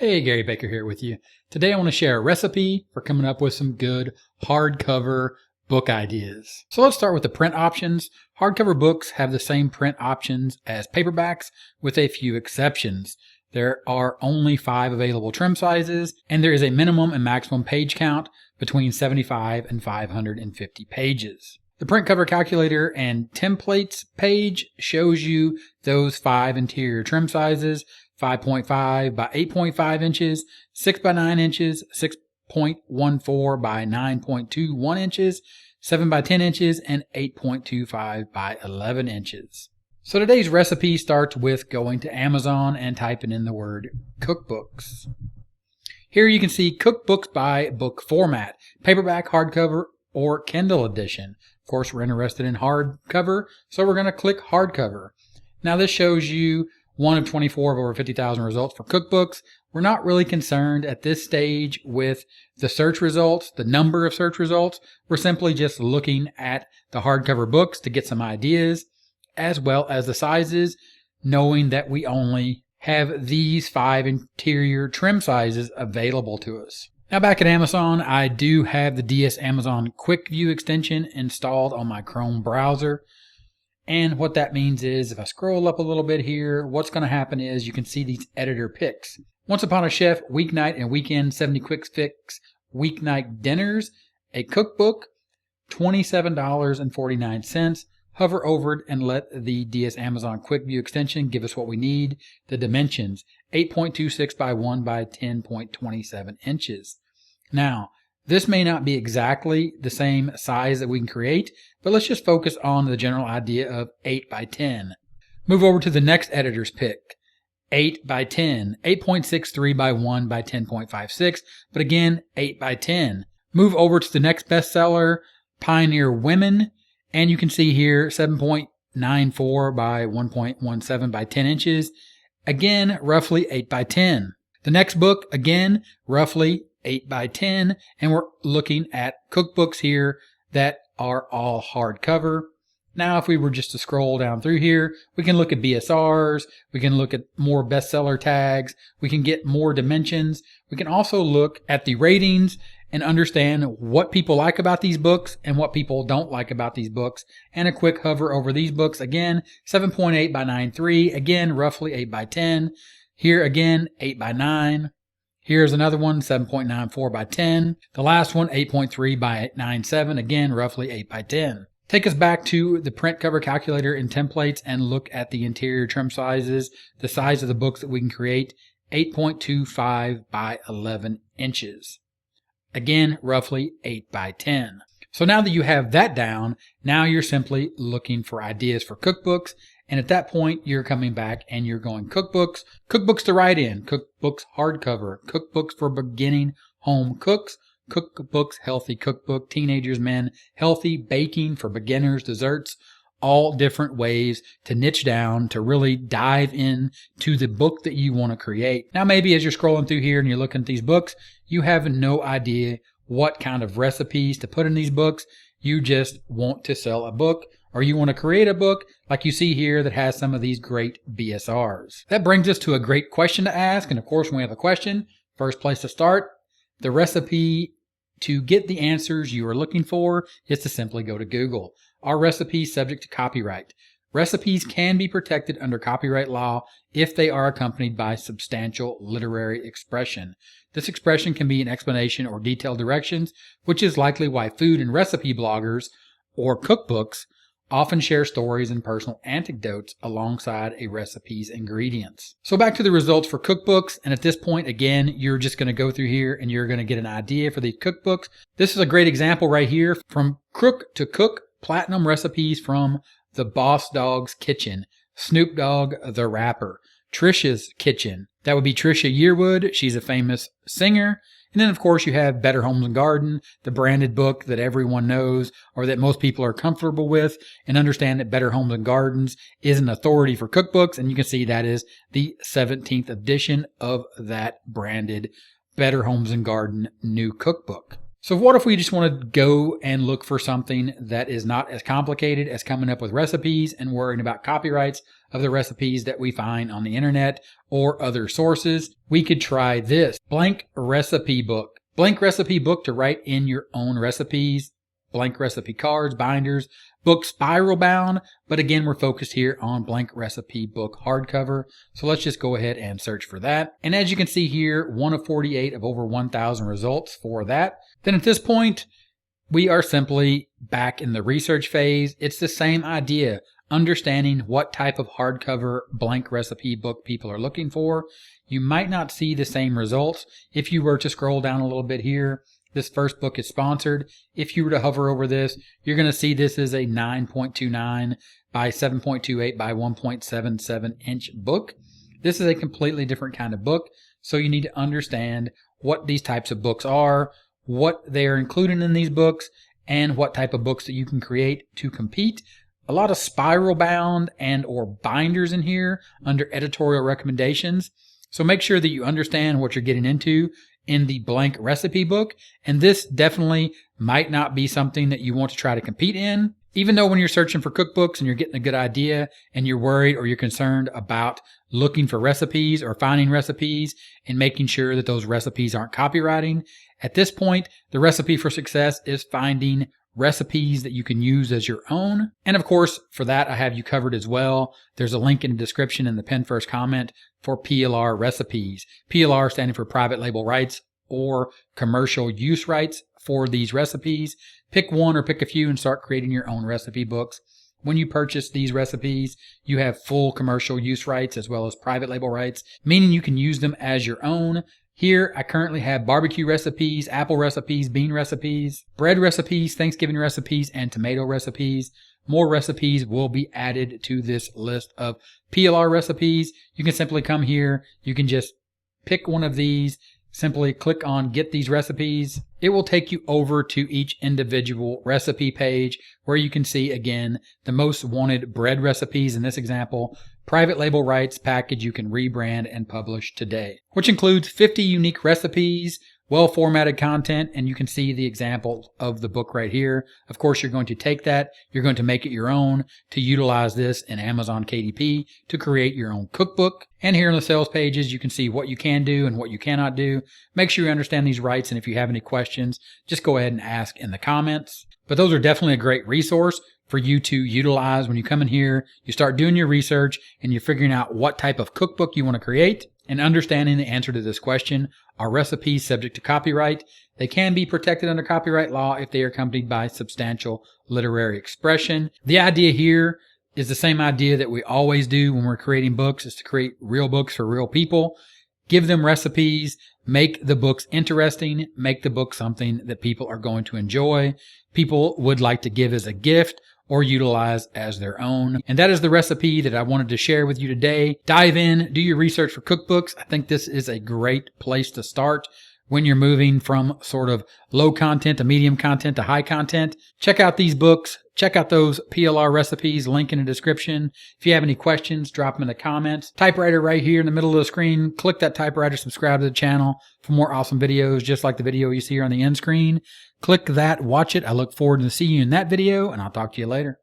Hey, Gary Baker here with you. Today I want to share a recipe for coming up with some good hardcover book ideas. So let's start with the print options. Hardcover books have the same print options as paperbacks with a few exceptions. There are only 5 available trim sizes, and there is a minimum and maximum page count between 75 and 550 pages. The print cover calculator and templates page shows you those 5 interior trim sizes: 5.5 by 8.5 inches, 6 by 9 inches, 6.14 by 9.21 inches, 7 by 10 inches, and 8.25 by 11 inches. So today's recipe starts with going to Amazon and typing in the word cookbooks. Here you can see cookbooks by book format: paperback, hardcover, or Kindle edition. Of course, we're interested in hardcover, so we're going to click hardcover. Now this shows you one of 24 of over 50,000 results for cookbooks. We're not really concerned at this stage with the search results, the number of search results. We're simply just looking at the hardcover books to get some ideas, as well as the sizes, knowing that we only have these 5 interior trim sizes available to us. Now back at Amazon, I do have the DS Amazon Quick View extension installed on my Chrome browser. And what that means is if I scroll up a little bit here, what's going to happen is you can see these editor picks. Once Upon a Chef, Weeknight and Weekend 70 Quick Fix Weeknight Dinners, a cookbook, $27.49. Hover over it and let the DS Amazon Quick View extension give us what we need. The dimensions: 8.26 by 1 by 10.27 inches. Now, this may not be exactly the same size that we can create, but let's just focus on the general idea of 8 by 10. Move over to the next editor's pick. 8 by 10, 8.63 by 1 by 10.56, but again, 8 by 10. Move over to the next bestseller, Pioneer Women, and you can see here 7.94 by 1.17 by 10 inches. Again, roughly 8 by 10. The next book, again, roughly 8 by 10, and we're looking at cookbooks here that are all hardcover. Now, if we were just to scroll down through here, we can look at BSRs, we can look at more bestseller tags, we can get more dimensions. We can also look at the ratings and understand what people like about these books and what people don't like about these books. And a quick hover over these books. Again, 7.8 by 9.3, again, roughly 8 by 10. Here again, 8 by 9. Here's another one, 7.94 by 10. The last one, 8.3 by 9.7, again, roughly 8 by 10. Take us back to the print cover calculator in templates and look at the interior trim sizes, the size of the books that we can create: 8.25 by 11 inches. Again, roughly 8 by 10. So now that you have that down, now you're simply looking for ideas for cookbooks. And at that point, you're coming back and you're going cookbooks, cookbooks to write in, cookbooks hardcover, cookbooks for beginning home cooks, cookbooks, healthy cookbook, teenagers, men, healthy baking for beginners, desserts, all different ways to niche down, to really dive in to the book that you want to create. Now, maybe as you're scrolling through here and you're looking at these books, you have no idea what kind of recipes to put in these books. You just want to sell a book, or you want to create a book like you see here that has some of these great BSRs. That brings us to a great question to ask. And of course, when we have a question, first place to start, the recipe to get the answers you are looking for is to simply go to Google. Are recipes subject to copyright? Recipes can be protected under copyright law if they are accompanied by substantial literary expression. This expression can be an explanation or detailed directions, which is likely why food and recipe bloggers or cookbooks often share stories and personal anecdotes alongside a recipe's ingredients. So back to the results for cookbooks. And at this point, again, you're just going to go through here and you're going to get an idea for these cookbooks. This is a great example right here: From Crook to Cook, Platinum Recipes from the Boss Dog's Kitchen, Snoop Dogg the Rapper, Trisha's Kitchen. That would be Trisha Yearwood. She's a famous singer. And then, of course, you have Better Homes and Garden, the branded book that everyone knows or that most people are comfortable with, and understand that Better Homes and Gardens is an authority for cookbooks. And you can see that is the 17th edition of that branded Better Homes and Garden new cookbook. So what if we just want to go and look for something that is not as complicated as coming up with recipes and worrying about copyrights of the recipes that we find on the internet or other sources? We could try this blank recipe book. Blank recipe book to write in your own recipes, blank recipe cards, binders, book spiral bound. But again, we're focused here on blank recipe book hardcover. So let's just go ahead and search for that. And as you can see here, 1 of 48 of over 1,000 results for that. Then at this point, we are simply back in the research phase. It's the same idea, understanding what type of hardcover blank recipe book people are looking for. You might not see the same results. If you were to scroll down a little bit here, this first book is sponsored. If you were to hover over this, you're going to see this is a 9.29 by 7.28 by 1.77 inch book. This is a completely different kind of book. So you need to understand what these types of books are, what they're included in these books, and what type of books that you can create to compete. A lot of spiral bound and or binders in here under editorial recommendations. So make sure that you understand what you're getting into in the blank recipe book. And this definitely might not be something that you want to try to compete in. Even though when you're searching for cookbooks and you're getting a good idea and you're worried or you're concerned about looking for recipes or finding recipes and making sure that those recipes aren't copywriting, at this point, the recipe for success is finding recipes that you can use as your own. And of course, for that, I have you covered as well. There's a link in the description in the pinned first comment for PLR recipes. PLR standing for private label rights or commercial use rights for these recipes. Pick one or pick a few and start creating your own recipe books. When you purchase these recipes, you have full commercial use rights as well as private label rights, meaning you can use them as your own. Here, I currently have barbecue recipes, apple recipes, bean recipes, bread recipes, Thanksgiving recipes, and tomato recipes. More recipes will be added to this list of PLR recipes. You can simply come here. You can just pick one of these. Simply click on Get These Recipes. It will take you over to each individual recipe page where you can see, again, the most wanted bread recipes in this example. Private label rights package you can rebrand and publish today, which includes 50 unique recipes, well-formatted content, and you can see the example of the book right here. Of course, you're going to take that, you're going to make it your own to utilize this in Amazon KDP to create your own cookbook. And here on the sales pages, you can see what you can do and what you cannot do. Make sure you understand these rights, and if you have any questions, just go ahead and ask in the comments. But those are definitely a great resource for you to utilize when you come in here, you start doing your research, and you're figuring out what type of cookbook you want to create. And understanding the answer to this question, are recipes subject to copyright? They can be protected under copyright law if they are accompanied by substantial literary expression. The idea here is the same idea that we always do when we're creating books, is to create real books for real people. Give them recipes, make the books interesting, make the book something that people are going to enjoy, people would like to give as a gift, or utilize as their own. And that is the recipe that I wanted to share with you today. Dive in, do your research for cookbooks. I think this is a great place to start when you're moving from sort of low content to medium content to high content. Check out these books. Check out those PLR recipes, link in the description. If you have any questions, drop them in the comments. Typewriter right here in the middle of the screen. Click that typewriter, subscribe to the channel for more awesome videos, just like the video you see here on the end screen. Click that, watch it. I look forward to seeing you in that video, and I'll talk to you later.